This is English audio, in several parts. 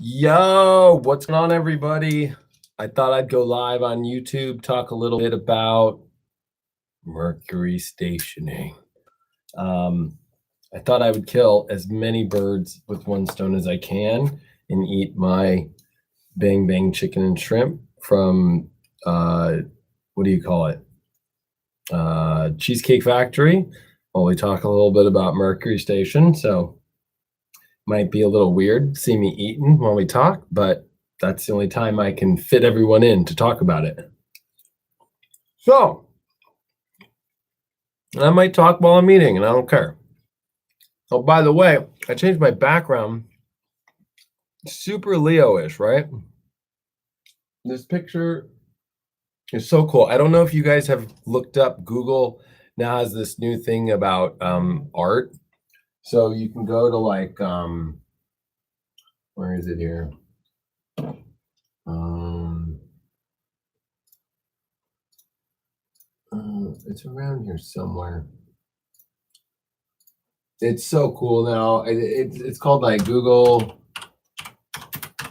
Yo, what's going on, everybody? I thought I'd go live on YouTube, talk a little bit about Mercury stationing. I thought I would kill as many birds with one stone as I can and eat my bang bang chicken and shrimp from what do you call it? Cheesecake Factory. While we talk a little bit about Mercury station, so might be a little weird see me eating while we talk, but that's the only time I can fit everyone in to talk about it. So I might talk while I'm eating, and I don't care. Oh, by the way, I changed my background. Super Leo-ish, right? This picture is so cool. I don't know if you guys have looked up. Google now has this new thing about art. So you can go to like, where is it here? It's around here somewhere. It's so cool now. It's called like Google.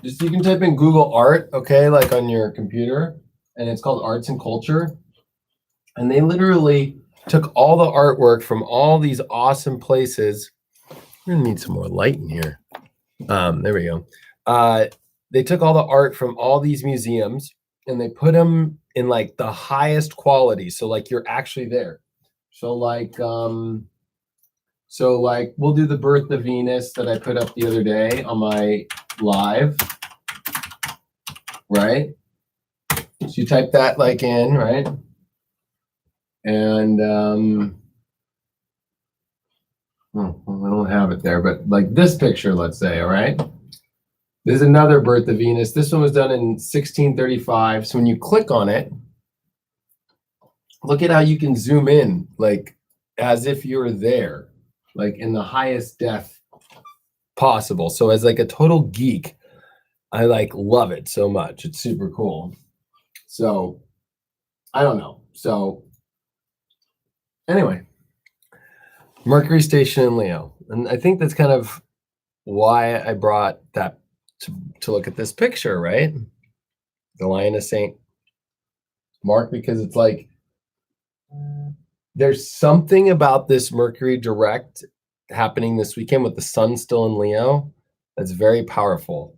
Just you can type in Google art, okay, like on your computer, and it's called Arts and Culture. And they literally took all the artwork from all these awesome places. We're gonna need some more light in here. There we go. They took all the art from all these museums and they put them in like the highest quality. So like you're actually there. So like we'll do the birth of Venus that I put up the other day on my live, right? So you type that like in, right? And well, I don't have it there, but like this picture, let's say, all right? There's another birth of Venus. This one was done in 1635. So when you click on it, look at how you can zoom in, like as if you're there, like in the highest def possible. So as like a total geek, I like love it so much. It's super cool. So I don't know. So anyway, Mercury station in Leo. And I think that's kind of why I brought that to look at this picture, right? The Lion of Saint Mark, because it's like there's something about this Mercury direct happening this weekend with the sun still in Leo that's very powerful.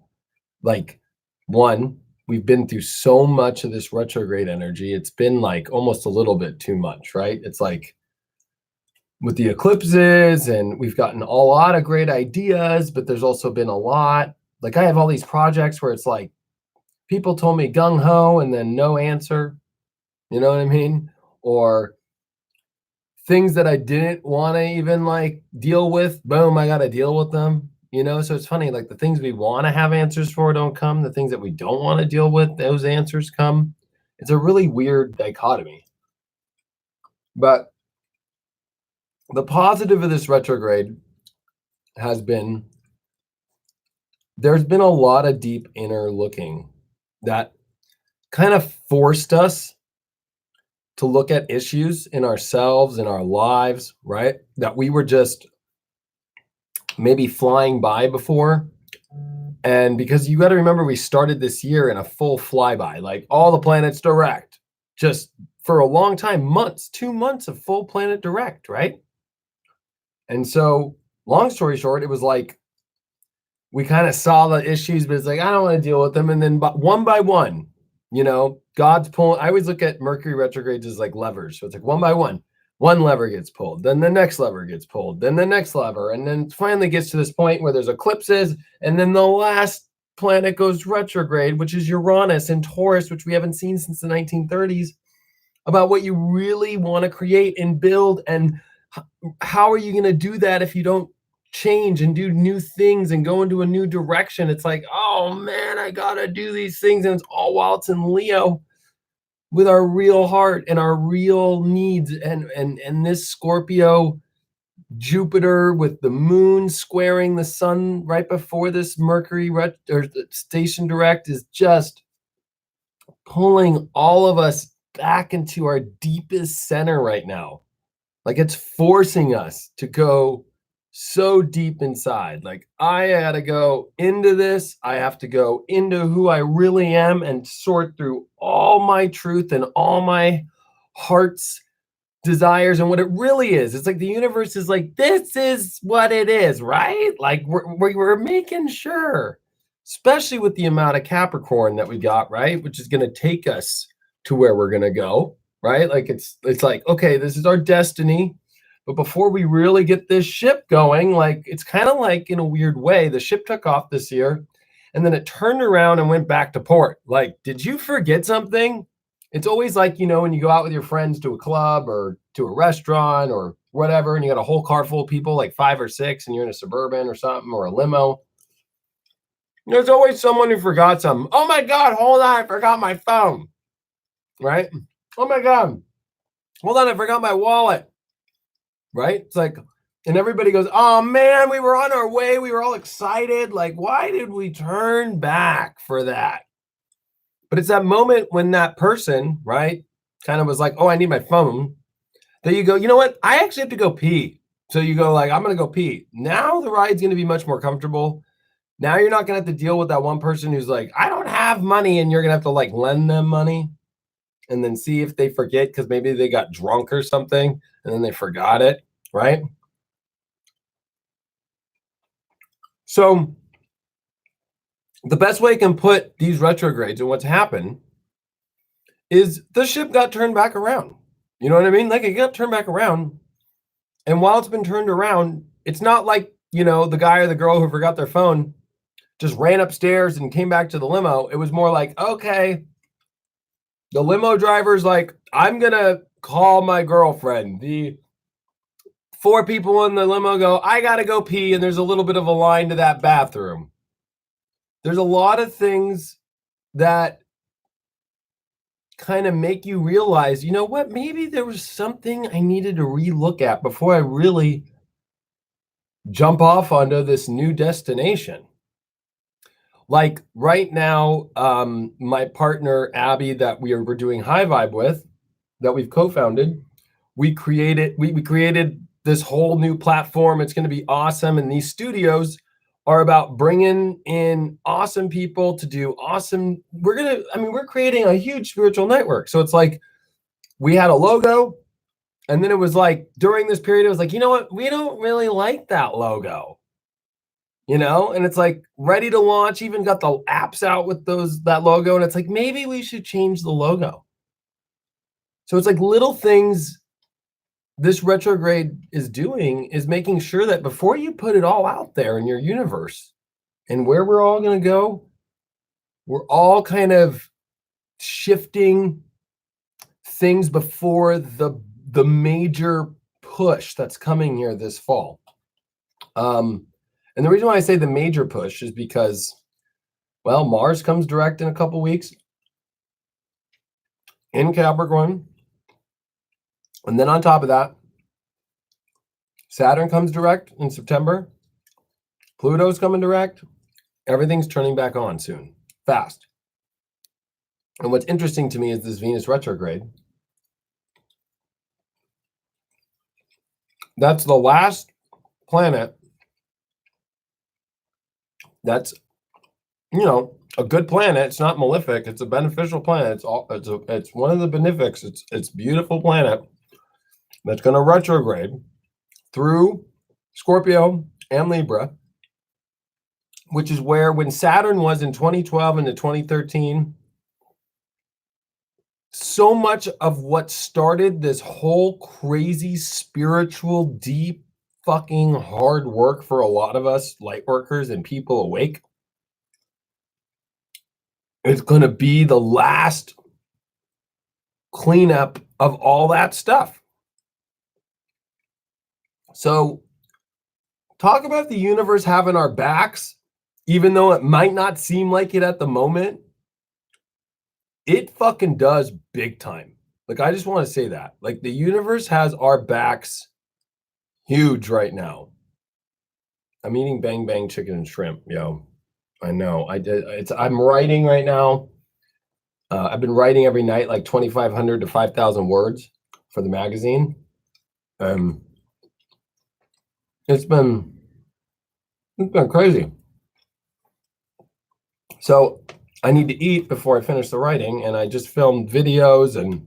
Like, one, we've been through so much of this retrograde energy. It's been like almost a little bit too much, right? It's like with the eclipses, and we've gotten a lot of great ideas, but there's also been a lot. Like I have all these projects where it's like people told me gung-ho and then no answer. You know what I mean? Or things that I didn't want to even like deal with, boom, I got to deal with them. You know, so it's funny, like the things we want to have answers for don't come. The things that we don't want to deal with, those answers come. It's a really weird dichotomy. But the positive of this retrograde has been there's been a lot of deep inner looking that kind of forced us to look at issues in ourselves, in our lives, right? That we were just maybe flying by before. And because you got to remember, we started this year in a full flyby, like all the planets direct, just for a long time, months, 2 months of full planet direct, right? And so, long story short, it was like we kind of saw the issues, but it's like, I don't want to deal with them. And then one by one, you know, God's pulling. I always look at Mercury retrogrades as like levers. So it's like one by one lever gets pulled, then the next lever gets pulled, then the next lever, and then finally gets to this point where there's eclipses, and then the last planet goes retrograde, which is Uranus in Taurus, which we haven't seen since the 1930s, about what you really want to create and build, and how are you going to do that if you don't change and do new things and go into a new direction? It's like, oh man, I gotta do these things, and it's all while it's in Leo with our real heart and our real needs, and this Scorpio Jupiter with the moon squaring the sun right before this Mercury station direct is just pulling all of us back into our deepest center right now. Like it's forcing us to go so deep inside. Like, I had to go into this. I have to go into who I really am and sort through all my truth and all my heart's desires and what it really is. It's like the universe is like, this is what it is, right? Like, we're making sure, especially with the amount of Capricorn that we got, right? Which is going to take us to where we're going to go, right? Like, it's like, okay, this is our destiny. But before we really get this ship going, like, it's kind of like, in a weird way, the ship took off this year and then it turned around and went back to port. Like, did you forget something? It's always like, when you go out with your friends to a club or to a restaurant or whatever, and you got a whole car full of people, like 5 or 6, and you're in a Suburban or something or a limo. There's always someone who forgot something. Oh my God, hold on, I forgot my phone. Right? Oh my God, hold on, I forgot my wallet. Right? It's like, and everybody goes, oh man, we were on our way. We were all excited. Like, why did we turn back for that? But it's that moment when that person, right, kind of was like, oh, I need my phone. That you go, you know what? I actually have to go pee. So you go like, I'm going to go pee. Now the ride's going to be much more comfortable. Now you're not going to have to deal with that one person who's like, I don't have money. And you're going to have to like lend them money and then see if they forget because maybe they got drunk or something and then they forgot it, right? So the best way I can put these retrogrades and what's happened is the ship got turned back around. You know what I mean? Like, it got turned back around. And while it's been turned around, it's not like, the guy or the girl who forgot their phone just ran upstairs and came back to the limo. It was more like, okay, the limo driver's like, I'm going to call my girlfriend. The 4 people in the limo go, I got to go pee. And there's a little bit of a line to that bathroom. There's a lot of things that kind of make you realize, you know what, maybe there was something I needed to relook at before I really jump off onto this new destination. Like right now, my partner, Abby, that we're doing High Vibe with, that we've co-founded, we created this whole new platform. It's going to be awesome. And these studios are about bringing in awesome people to do awesome. We're creating a huge spiritual network. So it's like, we had a logo. And then it was like, during this period, it was like, you know what? We don't really like that logo, and it's like ready to launch, even got the apps out with that logo. And it's like, maybe we should change the logo. So it's like little things this retrograde is doing is making sure that before you put it all out there in your universe and where we're all going to go, we're all kind of shifting things before the major push that's coming here this fall. And the reason why I say the major push is because, well, Mars comes direct in a couple weeks in Capricorn. And then on top of that, Saturn comes direct in September. Pluto's coming direct. Everything's turning back on soon, fast. And what's interesting to me is this Venus retrograde. That's the last planet that's, a good planet. It's not malefic. It's a beneficial planet. It's one of the benefics. It's beautiful planet that's going to retrograde through Scorpio and Libra, which is where when Saturn was in 2012 into 2013, so much of what started this whole crazy spiritual, deep, fucking hard work for a lot of us light workers and people awake, it's going to be the last cleanup of all that stuff. So talk about the universe having our backs, even though it might not seem like it at the moment. It fucking does big time. Like, I just want to say that. Like, the universe has our backs huge right now. I'm eating bang bang chicken and shrimp, yo. I know. I'm writing right now. I've been writing every night like 2,500 to 5,000 words for the magazine. It's been crazy. So I need to eat before I finish the writing, and I just filmed videos, and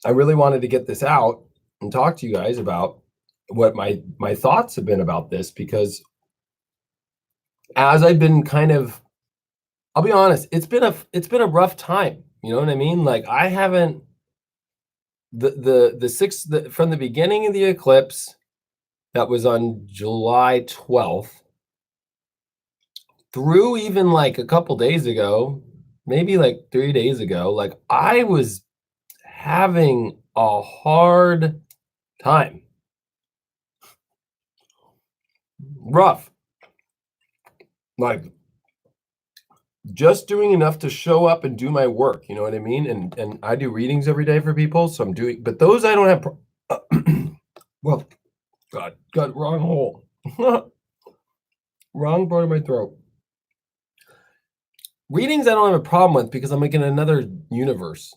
I really wanted to get this out and talk to you guys about what my thoughts have been about this, because as I've been kind of, I'll be honest, it's been a rough time. You know what I mean? Like I haven't the sixth from the beginning of the eclipse that was on July 12th through even like a couple days ago, maybe like 3 days ago, like I was having a hard time. Rough. Like just doing enough to show up and do my work, you know what I mean? And I do readings every day for people, so I'm doing, but those I don't have well, God, wrong hole. Wrong part of my throat. Readings I don't have a problem with because I'm like in another universe.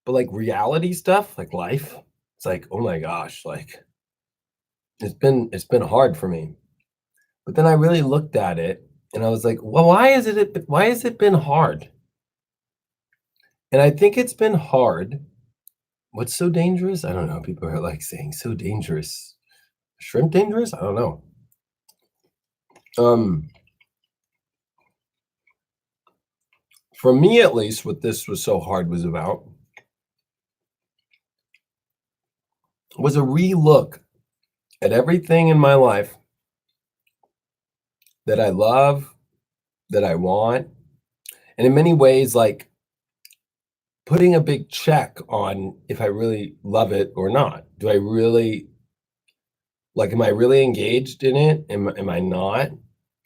But like reality stuff, like life, it's like, oh my gosh, like it's been hard for me. But then I really looked at it and I was like, well, why has it been hard? And I think it's been hard. What's so dangerous? I don't know. People are like saying so dangerous. Shrimp dangerous? I don't know. Um, for me at least, what this was so hard was about was a relook at everything in my life that I love, that I want, and in many ways, like putting a big check on if I really love it or not. Do I really like, am I really engaged in it? Am I not?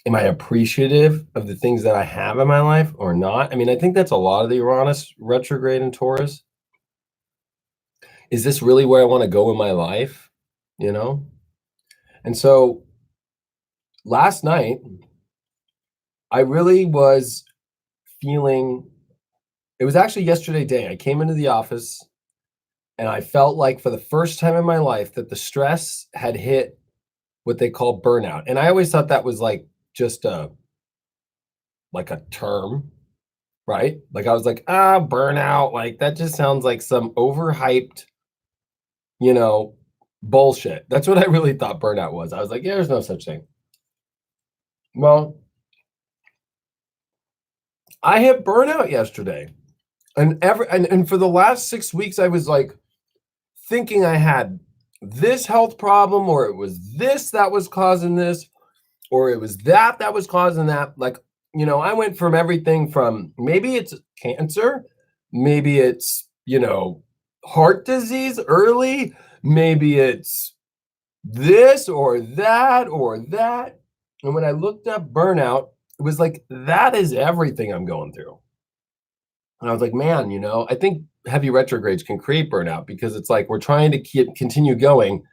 Am I appreciative of the things that I have in my life or not? I mean, I think that's a lot of the Uranus retrograde in Taurus. Is this really where I want to go in my life? You know? And so last night, I really was feeling, it was actually yesterday day. I came into the office and I felt like for the first time in my life that the stress had hit what they call burnout. And I always thought that was like just a term, right? Like I was like, burnout, like that just sounds like some overhyped, you know, bullshit. That's what I really thought burnout was. I was like, yeah, there's no such thing. Well, I hit burnout yesterday. And for the last 6 weeks, I was like thinking I had this health problem, or it was this that was causing this, or it was that was causing that. Like, I went from everything from maybe it's cancer, maybe it's, heart disease early, maybe it's this or that or that. And when I looked up burnout, it was like, that is everything I'm going through. And I was like, man, I think heavy retrogrades can create burnout because it's like we're trying to continue going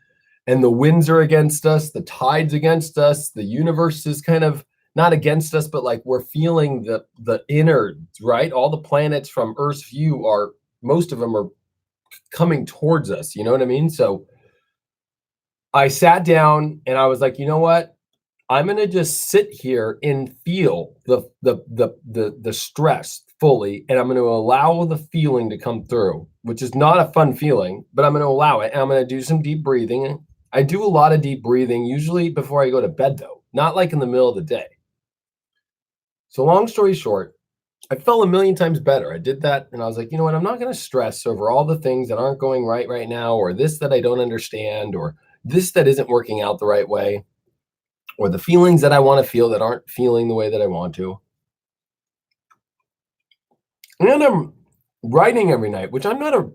and the winds are against us, the tides against us, the universe is kind of not against us, but like we're feeling the innards, right? All the planets from Earth's view are, most of them are coming towards us, you know what I mean? So I sat down and I was like, you know what? I'm gonna just sit here and feel the stress fully, and I'm gonna allow the feeling to come through, which is not a fun feeling, but I'm gonna allow it, and I'm gonna do some deep breathing. I do a lot of deep breathing, usually before I go to bed, though, not like in the middle of the day. So long story short, I felt a million times better. I did that, and I was like, you know what? I'm not gonna stress over all the things that aren't going right now, or this that I don't understand, or this that isn't working out the right way, or the feelings that I want to feel that aren't feeling the way that I want to. And I'm writing every night, which I'm not a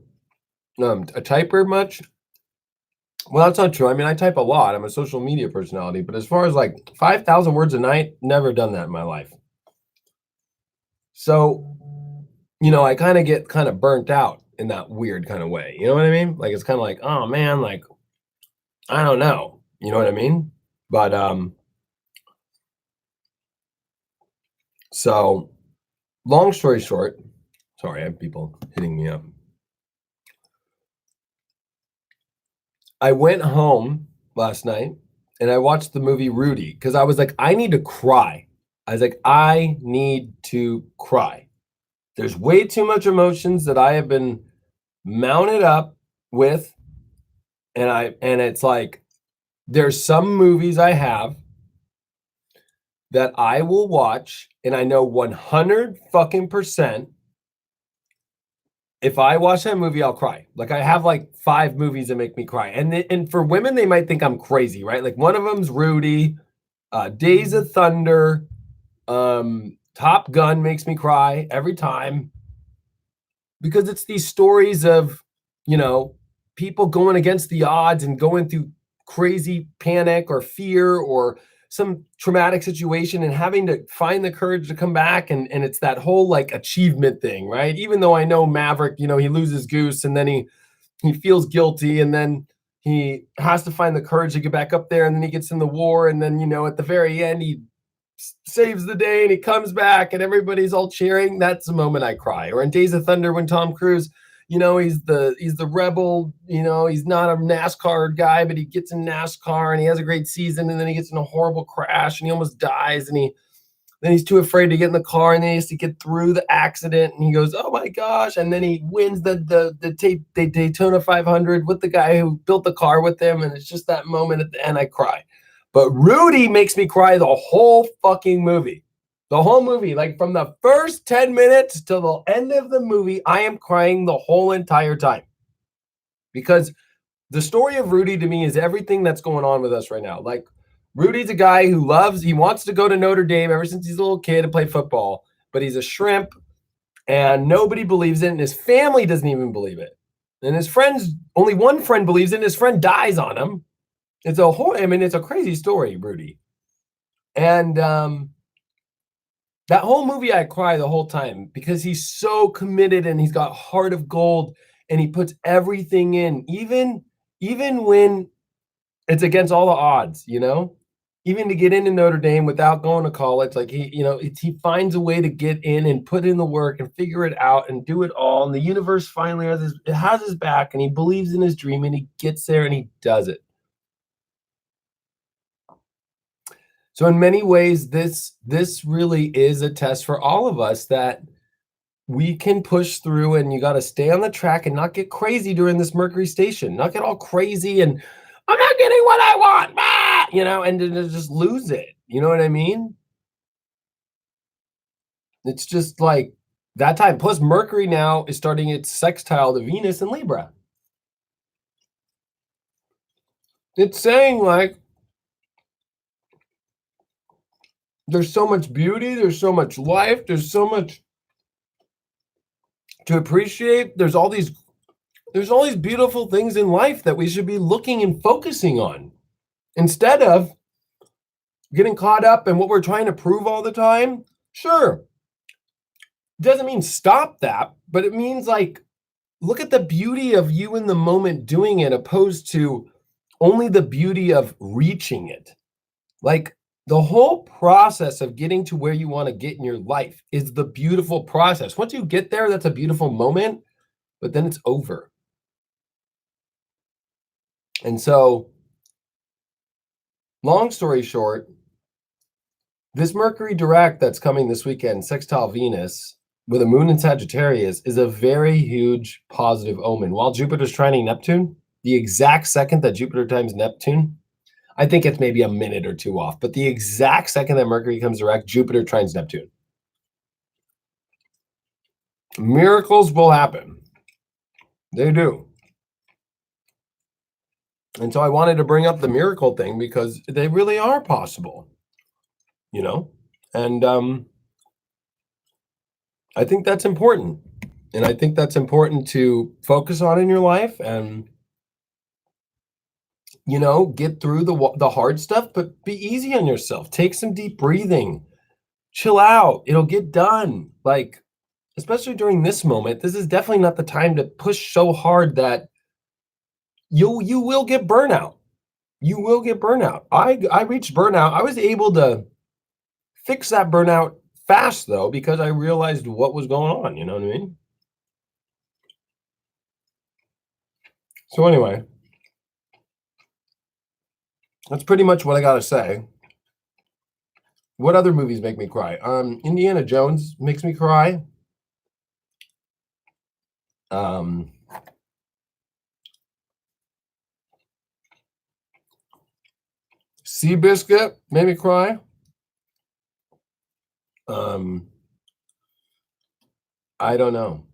typer much. Well, that's not true. I mean, I type a lot. I'm a social media personality, but as far as like 5,000 words a night, never done that in my life. So, I kind of get kind of burnt out in that weird kind of way. You know what I mean? Like it's kind of like, oh man, like I don't know. You know what I mean? But so long story short, sorry, I have people hitting me up. I went home last night and I watched the movie Rudy because I was like, I need to cry. I was like, I need to cry. There's way too much emotions that I have been mounted up with, and it's like there's some movies I have that I will watch, and I know 100 fucking percent if I watch that movie, I'll cry. Like I have like 5 movies that make me cry, and for women, they might think I'm crazy, right? Like one of them's Rudy, Days of Thunder, Top Gun makes me cry every time because it's these stories of, you know, people going against the odds and going through crazy panic or fear or some traumatic situation and having to find the courage to come back, and it's that whole like achievement thing, right? Even though I know Maverick, you know, he loses Goose and then he feels guilty, and then he has to find the courage to get back up there, and then he gets in the war, and then, you know, at the very end he saves the day and he comes back and everybody's all cheering. That's the moment I cry. Or in Days of Thunder when Tom Cruise, you know, he's the rebel, you know, he's not a NASCAR guy, but he gets in NASCAR and he has a great season, and then he gets in a horrible crash and he almost dies, and then he's too afraid to get in the car, and then he has to get through the accident, and he goes, oh my gosh, and then he wins the Daytona 500 with the guy who built the car with him, and it's just that moment at the end I cry. But Rudy makes me cry the whole fucking movie. The whole movie, like from the first 10 minutes to the end of the movie, I am crying the whole entire time. Because the story of Rudy to me is everything that's going on with us right now. Like Rudy's a guy who he wants to go to Notre Dame ever since he's a little kid and play football, but he's a shrimp and nobody believes it, and his family doesn't even believe it. And his friends, only one friend believes it, and his friend dies on him. It's a crazy story, Rudy. And that whole movie, I cry the whole time because he's so committed and he's got heart of gold and he puts everything in, even when it's against all the odds, you know, even to get into Notre Dame without going to college. Like he finds a way to get in and put in the work and figure it out and do it all. And the universe finally has his back, and he believes in his dream, and he gets there and he does it. So in many ways, this really is a test for all of us that we can push through, and you got to stay on the track and not get crazy during this Mercury station, not get all crazy and I'm not getting what I want, you know, and to just lose it. You know what I mean? It's just like that time. Plus Mercury now is starting its sextile to Venus in Libra. It's saying like, there's so much beauty, there's so much life, there's so much to appreciate. There's all these beautiful things in life that we should be looking and focusing on instead of getting caught up in what we're trying to prove all the time. Sure, doesn't mean stop that, but it means like look at the beauty of you in the moment doing it, opposed to only the beauty of reaching it. Like the whole process of getting to where you want to get in your life is the beautiful process. Once you get there, that's a beautiful moment, but then it's over. And so, long story short, this Mercury direct that's coming this weekend, sextile Venus, with a moon in Sagittarius, is a very huge positive omen. While Jupiter's trining Neptune, the exact second that Jupiter times Neptune, I think it's maybe a minute or two off, but the exact second that Mercury comes direct, Jupiter trines Neptune. Miracles will happen. They do. And so I wanted to bring up the miracle thing because they really are possible, you know? And I think that's important. And I think that's important to focus on in your life and, you know, get through the hard stuff, but be easy on yourself. Take some deep breathing. Chill out. It'll get done. Like, especially during this moment, this is definitely not the time to push so hard that you will get burnout. You will get burnout. I reached burnout. I was able to fix that burnout fast though, because I realized what was going on. You know what I mean? So anyway, That's pretty much what I gotta say. What other movies make me cry? Indiana Jones makes me cry. Um, Seabiscuit made me cry. I don't know.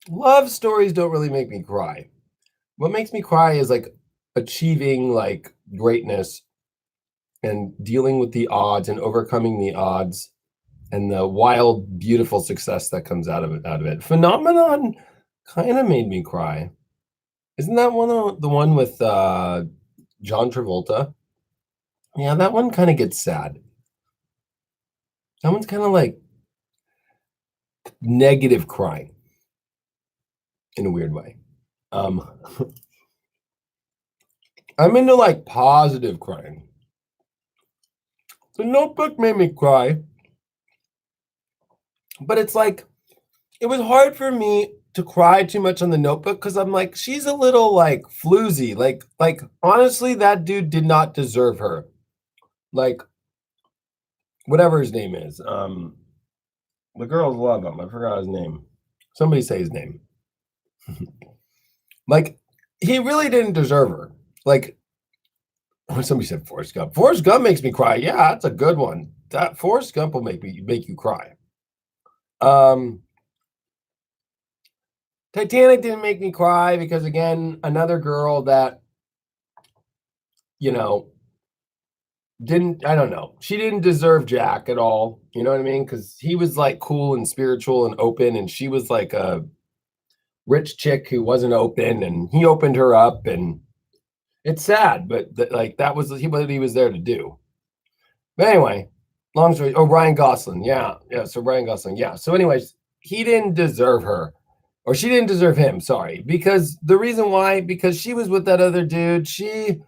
Love stories don't really make me cry. What makes me cry is like achieving like greatness and dealing with the odds and overcoming the odds and the wild, beautiful success that comes out of it. Phenomenon kind of made me cry. Isn't that the one with John Travolta? Yeah, that one kind of gets sad. That one's kind of like negative crying in a weird way. Um, I'm into like positive crying. The Notebook made me cry, but it's like it was hard for me to cry too much on The Notebook because I'm like, she's a little like floozy. Like honestly, that dude did not deserve her. Like whatever his name is. The girls love him. I forgot his name. Somebody say his name. Like he really didn't deserve her. Like when somebody said Forrest Gump. Forrest Gump makes me cry. Yeah, that's a good one. That Forrest Gump will make you cry. Titanic didn't make me cry because again, another girl that you know didn't I don't know. She didn't deserve Jack at all. You know what I mean? Because he was like cool and spiritual and open, and she was like a rich chick who wasn't open, and he opened her up, and it's sad, but like that was what he was there to do. But anyway, long story. Oh, Ryan Gosling. Yeah. So Ryan Gosling. Yeah. So, anyways, he didn't deserve her, or she didn't deserve him. Sorry, because the reason why, because she was with that other dude. She,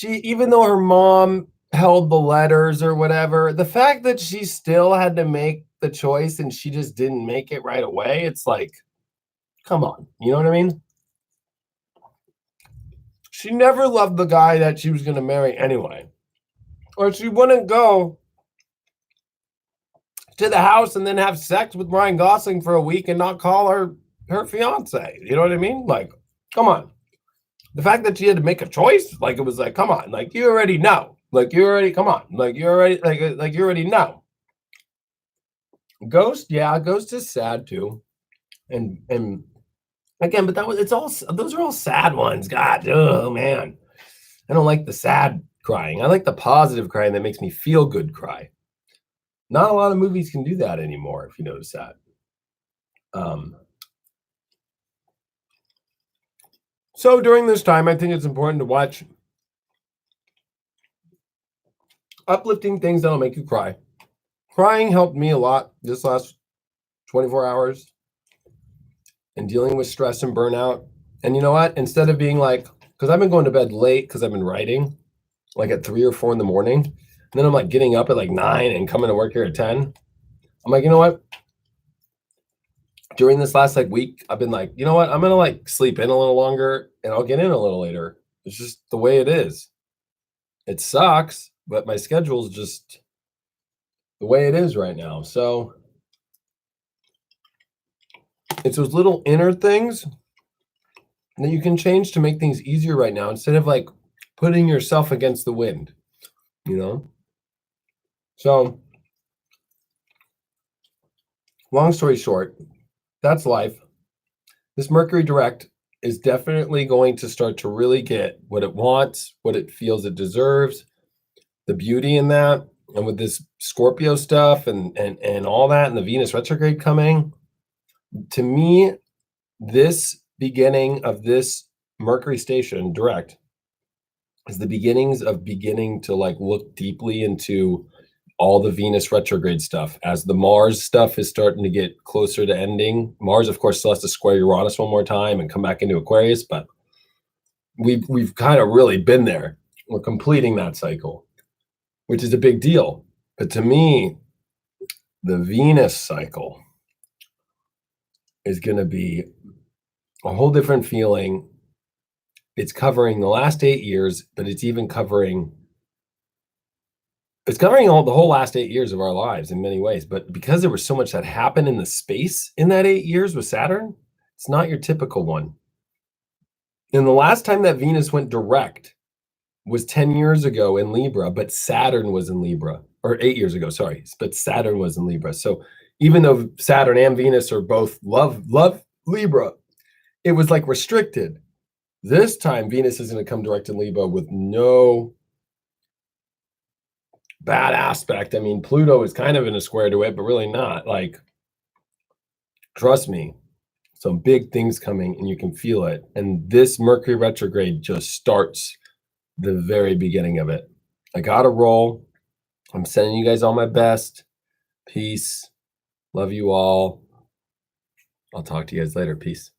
even though her mom held the letters or whatever, the fact that she still had to make the choice and she just didn't make it right away. It's like, come on, you know what I mean? She never loved the guy that she was going to marry anyway, or she wouldn't go to the house and then have sex with Ryan Gosling for a week and not call her fiance. You know what I mean? Like, come on. The fact that she had to make a choice, like it was like, come on, like you already know. Like you already come on. Like you already like you already know. Ghost, yeah, Ghost is sad too. And again, but those are all sad ones. God, oh man. I don't like the sad crying. I like the positive crying that makes me feel good cry. Not a lot of movies can do that anymore, if you notice that. So during this time, I think it's important to watch uplifting things that'll make you cry. Crying helped me a lot this last 24 hours and dealing with stress and burnout. And you know what? Instead of being like, because I've been going to bed late because I've been writing like at 3 or 4 in the morning. And then I'm like getting up at like 9 and coming to work here at 10. I'm like, you know what? During this last like week, I've been like, you know what? I'm gonna like sleep in a little longer and I'll get in a little later. It's just the way it is. It sucks, but my schedule's just the way it is right now. So it's those little inner things that you can change to make things easier right now instead of like putting yourself against the wind, you know? So, long story short, that's life. This Mercury direct is definitely going to start to really get what it wants, what it feels it deserves, the beauty in that. And with this Scorpio stuff and all that and the Venus retrograde coming, to me, this beginning of this Mercury station direct is the beginnings of beginning to like look deeply into all the Venus retrograde stuff as the Mars stuff is starting to get closer to ending. Mars, of course, still has to square Uranus one more time and come back into Aquarius, but we've kind of really been there. We're completing that cycle, which is a big deal. But to me, the Venus cycle is going to be a whole different feeling. It's covering the last 8 years, but it's covering all the whole last 8 years of our lives in many ways. But because there was so much that happened in the space in that 8 years with Saturn, it's not your typical one. And the last time that Venus went direct was 10 years ago in Libra, but Saturn was in Libra, or 8 years ago, sorry, but Saturn was in Libra. So even though Saturn and Venus are both love Libra, it was like restricted. This time Venus is going to come direct in Libra with no bad aspect. I mean, Pluto is kind of in a square to it, but really not. Like, trust me, some big things coming and you can feel it. And this Mercury retrograde just starts the very beginning of it. I got to roll. I'm sending you guys all my best. Peace. Love you all. I'll talk to you guys later. Peace.